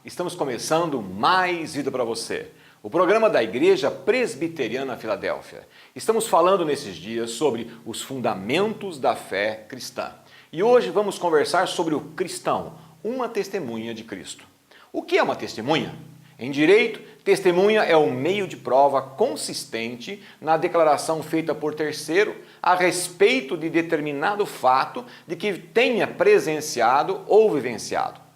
Estamos começando mais Vida para Você, o programa da Igreja Presbiteriana Filadélfia. Estamos falando nesses dias sobre os fundamentos da fé cristã. E hoje vamos conversar sobre o cristão, uma testemunha de Cristo. O que é uma testemunha? Em direito, testemunha é um meio de prova consistente na declaração feita por terceiro a respeito de determinado fato de que tenha presenciado ou vivenciado.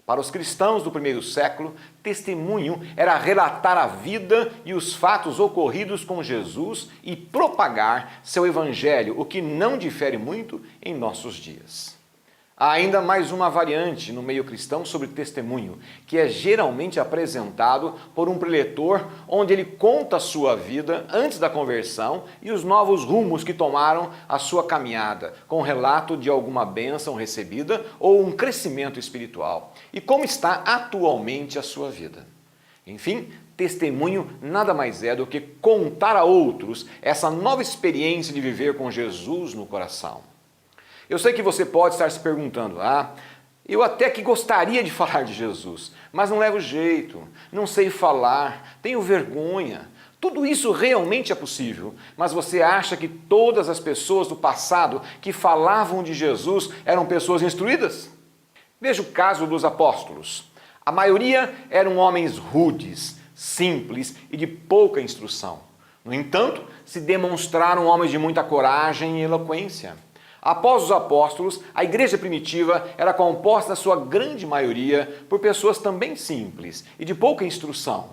Para os cristãos do primeiro século, testemunho era relatar a vida e os fatos ocorridos com Jesus e propagar seu evangelho, o que não difere muito em nossos dias. Há ainda mais uma variante no meio cristão sobre testemunho, que é geralmente apresentado por um preletor, onde ele conta a sua vida antes da conversão e os novos rumos que tomaram a sua caminhada, com relato de alguma bênção recebida ou um crescimento espiritual, e como está atualmente a sua vida. Enfim, testemunho nada mais é do que contar a outros essa nova experiência de viver com Jesus no coração. Eu sei que você pode estar se perguntando, eu até que gostaria de falar de Jesus, mas não levo jeito, não sei falar, tenho vergonha. Tudo isso realmente é possível, mas você acha que todas as pessoas do passado que falavam de Jesus eram pessoas instruídas? Veja o caso dos apóstolos. A maioria eram homens rudes, simples e de pouca instrução. No entanto, se demonstraram homens de muita coragem e eloquência. Após os apóstolos, a igreja primitiva era composta, na sua grande maioria, por pessoas também simples e de pouca instrução,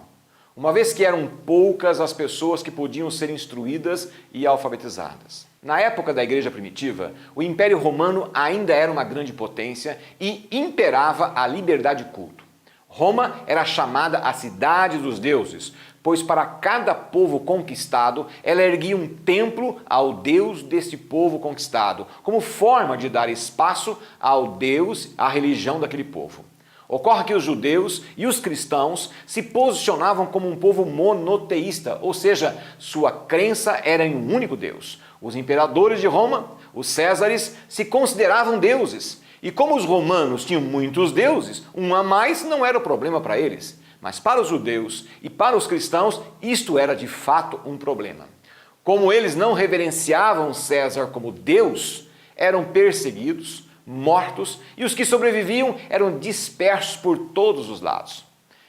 uma vez que eram poucas as pessoas que podiam ser instruídas e alfabetizadas. Na época da igreja primitiva, o Império Romano ainda era uma grande potência e imperava a liberdade de culto. Roma era chamada a cidade dos deuses, pois para cada povo conquistado, ela erguia um templo ao Deus desse povo conquistado, como forma de dar espaço ao Deus, à religião daquele povo. Ocorre que os judeus e os cristãos se posicionavam como um povo monoteísta, ou seja, sua crença era em um único Deus. Os imperadores de Roma, os Césares, se consideravam deuses. E como os romanos tinham muitos deuses, um a mais não era o problema para eles. Mas para os judeus e para os cristãos, isto era de fato um problema. Como eles não reverenciavam César como Deus, eram perseguidos, mortos, e os que sobreviviam eram dispersos por todos os lados.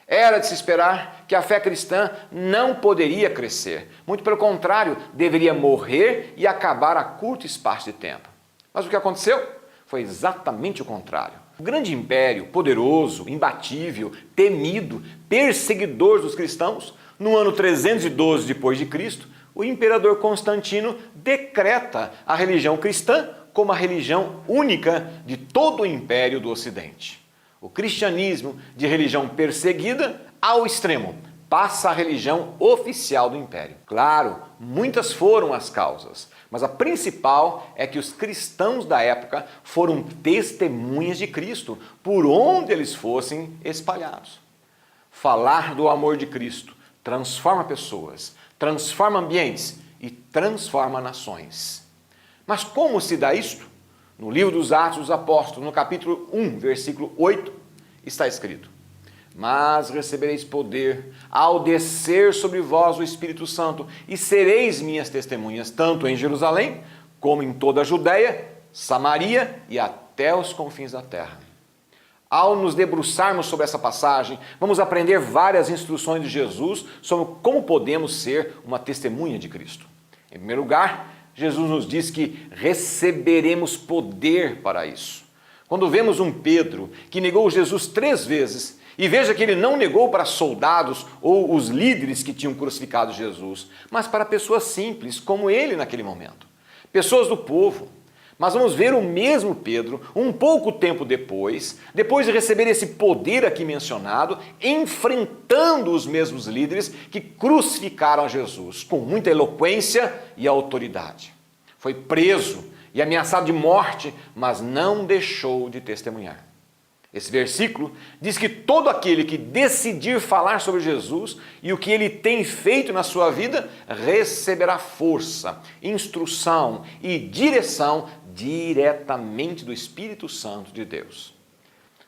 Era de se esperar que a fé cristã não poderia crescer. Muito pelo contrário, deveria morrer e acabar a curto espaço de tempo. Mas o que aconteceu? Foi exatamente o contrário. O grande império, poderoso, imbatível, temido, perseguidor dos cristãos, no ano 312 depois de Cristo, o imperador Constantino decreta a religião cristã como a religião única de todo o império do Ocidente. O cristianismo, de religião perseguida ao extremo, passa a religião oficial do império. Claro, muitas foram as causas, mas a principal é que os cristãos da época foram testemunhas de Cristo, por onde eles fossem espalhados. Falar do amor de Cristo transforma pessoas, transforma ambientes e transforma nações. Mas como se dá isto? No livro dos Atos dos Apóstolos, no capítulo 1, versículo 8, está escrito: mas recebereis poder ao descer sobre vós o Espírito Santo, e sereis minhas testemunhas, tanto em Jerusalém, como em toda a Judéia, Samaria e até os confins da terra. Ao nos debruçarmos sobre essa passagem, vamos aprender várias instruções de Jesus sobre como podemos ser uma testemunha de Cristo. Em primeiro lugar, Jesus nos diz que receberemos poder para isso. Quando vemos um Pedro que negou Jesus 3 vezes, e veja que ele não negou para soldados ou os líderes que tinham crucificado Jesus, mas para pessoas simples, como ele naquele momento. Pessoas do povo. Mas vamos ver o mesmo Pedro, um pouco tempo depois de receber esse poder aqui mencionado, enfrentando os mesmos líderes que crucificaram Jesus, com muita eloquência e autoridade. Foi preso e ameaçado de morte, mas não deixou de testemunhar. Esse versículo diz que todo aquele que decidir falar sobre Jesus e o que ele tem feito na sua vida, receberá força, instrução e direção diretamente do Espírito Santo de Deus.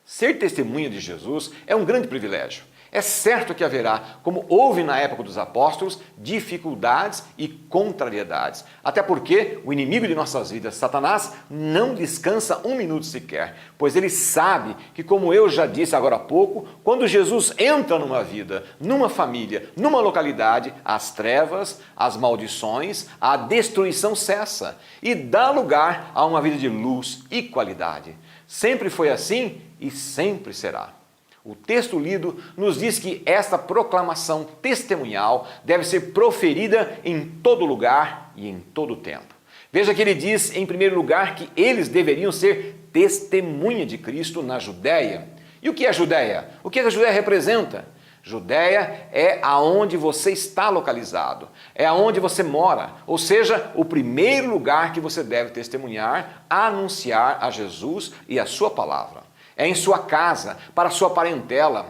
Ser testemunha de Jesus é um grande privilégio. É certo que haverá, como houve na época dos apóstolos, dificuldades e contrariedades. Até porque o inimigo de nossas vidas, Satanás, não descansa um minuto sequer, pois ele sabe que, como eu já disse agora há pouco, quando Jesus entra numa vida, numa família, numa localidade, as trevas, as maldições, a destruição cessa e dá lugar a uma vida de luz e qualidade. Sempre foi assim e sempre será. O texto lido nos diz que esta proclamação testemunhal deve ser proferida em todo lugar e em todo tempo. Veja que ele diz, em primeiro lugar, que eles deveriam ser testemunha de Cristo na Judéia. E o que é Judéia? O que a Judéia representa? Judéia é aonde você está localizado, é aonde você mora, ou seja, o primeiro lugar que você deve testemunhar, anunciar a Jesus e a sua palavra. É em sua casa, para a sua parentela.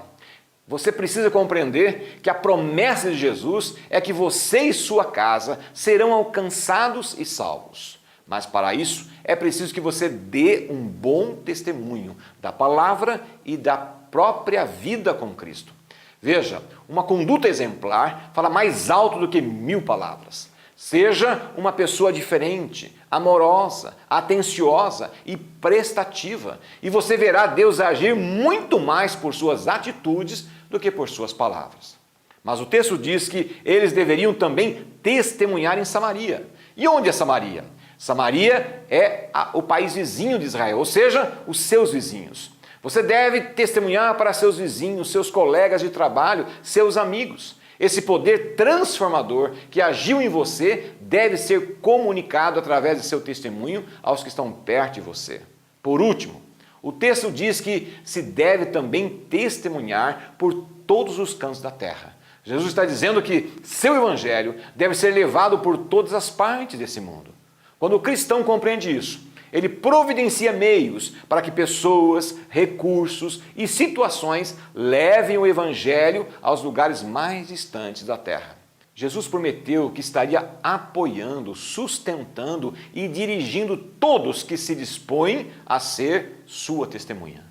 Você precisa compreender que a promessa de Jesus é que você e sua casa serão alcançados e salvos. Mas para isso é preciso que você dê um bom testemunho da palavra e da própria vida com Cristo. Veja, uma conduta exemplar fala mais alto do que 1000 palavras. Seja uma pessoa diferente, amorosa, atenciosa e prestativa, e você verá Deus agir muito mais por suas atitudes do que por suas palavras. Mas o texto diz que eles deveriam também testemunhar em Samaria. E onde é Samaria? Samaria é o país vizinho de Israel, ou seja, os seus vizinhos. Você deve testemunhar para seus vizinhos, seus colegas de trabalho, seus amigos. Esse poder transformador que agiu em você deve ser comunicado através de seu testemunho aos que estão perto de você. Por último, o texto diz que se deve também testemunhar por todos os cantos da terra. Jesus está dizendo que seu evangelho deve ser levado por todas as partes desse mundo. Quando o cristão compreende isso, ele providencia meios para que pessoas, recursos e situações levem o evangelho aos lugares mais distantes da terra. Jesus prometeu que estaria apoiando, sustentando e dirigindo todos que se dispõem a ser sua testemunha.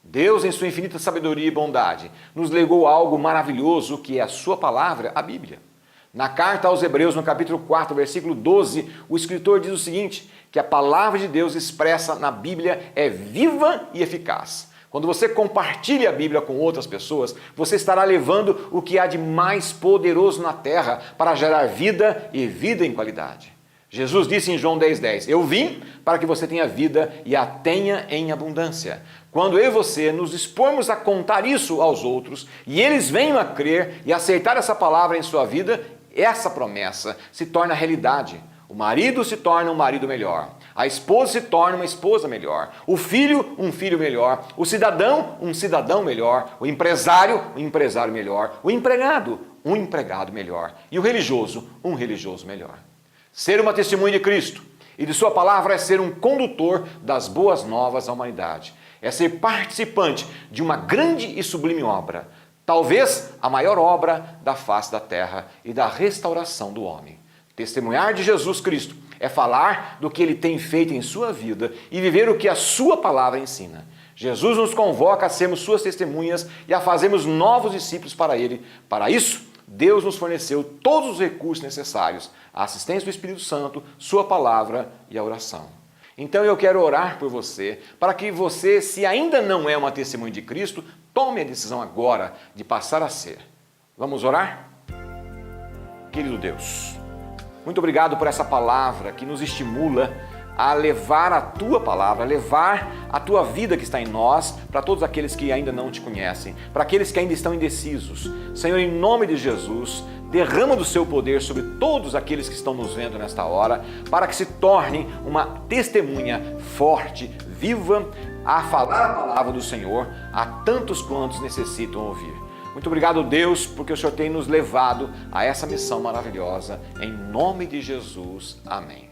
Deus, em sua infinita sabedoria e bondade, nos legou algo maravilhoso que é a sua palavra, a Bíblia. Na carta aos Hebreus, no capítulo 4, versículo 12, o escritor diz o seguinte, que a palavra de Deus expressa na Bíblia é viva e eficaz. Quando você compartilha a Bíblia com outras pessoas, você estará levando o que há de mais poderoso na terra para gerar vida e vida em qualidade. Jesus disse em João 10,10, eu vim para que você tenha vida e a tenha em abundância. Quando eu e você nos dispormos a contar isso aos outros e eles venham a crer e aceitar essa palavra em sua vida, essa promessa se torna realidade. O marido se torna um marido melhor, a esposa se torna uma esposa melhor, o filho, um filho melhor, o cidadão, um cidadão melhor, o empresário, um empresário melhor, o empregado, um empregado melhor e o religioso, um religioso melhor. Ser uma testemunha de Cristo e de sua palavra é ser um condutor das boas novas à humanidade, é ser participante de uma grande e sublime obra, talvez a maior obra da face da terra e da restauração do homem. Testemunhar de Jesus Cristo é falar do que Ele tem feito em sua vida e viver o que a sua palavra ensina. Jesus nos convoca a sermos suas testemunhas e a fazermos novos discípulos para Ele. Para isso, Deus nos forneceu todos os recursos necessários, a assistência do Espírito Santo, sua palavra e a oração. Então eu quero orar por você, para que você, se ainda não é uma testemunha de Cristo, tome a decisão agora de passar a ser. Vamos orar? Querido Deus, muito obrigado por essa palavra que nos estimula a levar a Tua palavra, a levar a Tua vida que está em nós para todos aqueles que ainda não Te conhecem, para aqueles que ainda estão indecisos. Senhor, em nome de Jesus, derrama do Seu poder sobre todos aqueles que estão nos vendo nesta hora, para que se tornem uma testemunha forte, viva, a falar a palavra do Senhor a tantos quantos necessitam ouvir. Muito obrigado, Deus, porque o Senhor tem nos levado a essa missão maravilhosa. Em nome de Jesus. Amém.